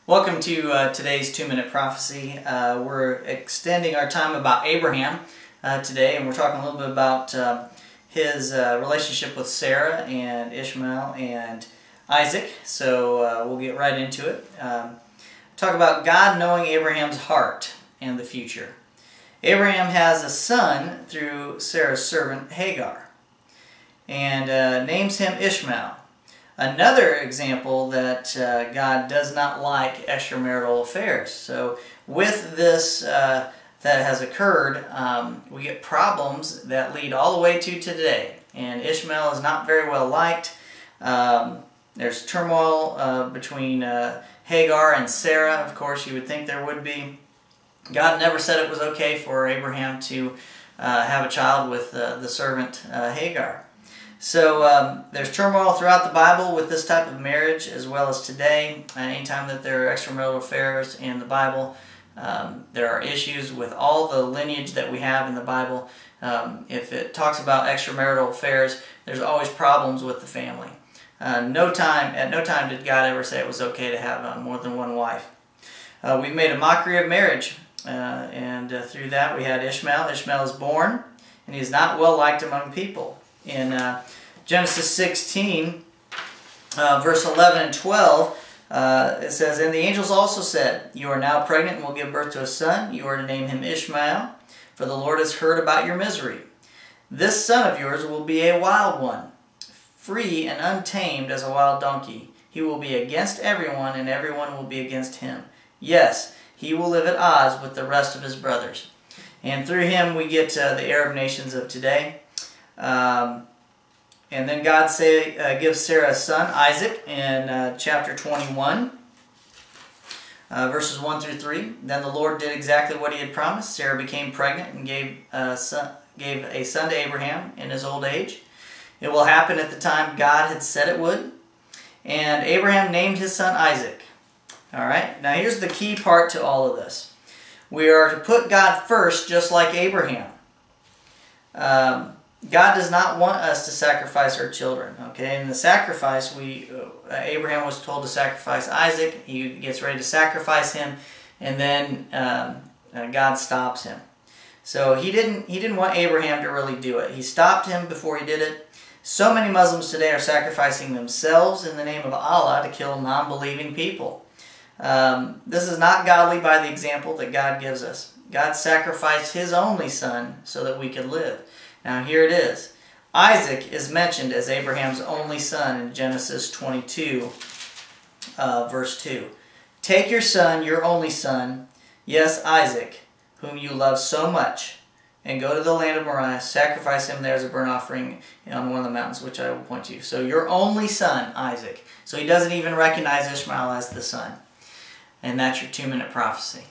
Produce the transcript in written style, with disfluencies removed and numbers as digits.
Welcome to today's 2-minute prophecy. We're extending our time about Abraham today, and we're talking a little bit about his relationship with Sarah and Ishmael and Isaac. So we'll get right into it. Talk about God knowing Abraham's heart and the future. Abraham has a son through Sarah's servant Hagar, and names him Ishmael. Another example that God does not like extramarital affairs. So with this that has occurred, we get problems that lead all the way to today. And Ishmael is not very well liked. There's turmoil between Hagar and Sarah. Of course, you would think there would be. God never said it was okay for Abraham to have a child with the servant Hagar. So there's turmoil throughout the Bible with this type of marriage, as well as today. Anytime that there are extramarital affairs in the Bible, there are issues with all the lineage that we have in the Bible. If it talks about extramarital affairs, there's always problems with the family. At no time did God ever say it was okay to have more than one wife. We've made a mockery of marriage, and through that we had Ishmael. Ishmael is born, and he is not well liked among people. In Genesis 16, verse 11 and 12, it says, "And the angels also said, 'You are now pregnant and will give birth to a son. You are to name him Ishmael, for the Lord has heard about your misery. This son of yours will be a wild one, free and untamed as a wild donkey. He will be against everyone, and everyone will be against him. Yes, he will live at odds with the rest of his brothers.'" And through him we get the Arab nations of today. And then God gives Sarah a son, Isaac, in chapter 21, verses 1 through 3. "Then the Lord did exactly what he had promised. Sarah became pregnant and gave a son to Abraham in his old age. It will happen at the time God had said it would. And Abraham named his son Isaac." All right, now here's the key part to all of this. We are to put God first, just like Abraham. God does not want us to sacrifice our children. Okay, in the sacrifice, Abraham was told to sacrifice Isaac. He gets ready to sacrifice him, and then God stops him. So he didn't want Abraham to really do it. He stopped him before he did it. So many Muslims today are sacrificing themselves in the name of Allah to kill non-believing people. This is not godly by the example that God gives us. God sacrificed his only son so that we could live. Now here it is. Isaac is mentioned as Abraham's only son in Genesis 22, verse 2. "Take your son, your only son, yes, Isaac, whom you love so much, and go to the land of Moriah, sacrifice him there as a burnt offering on one of the mountains, which I will point to you." So your only son, Isaac. So he doesn't even recognize Ishmael as the son. And that's your 2-minute prophecy.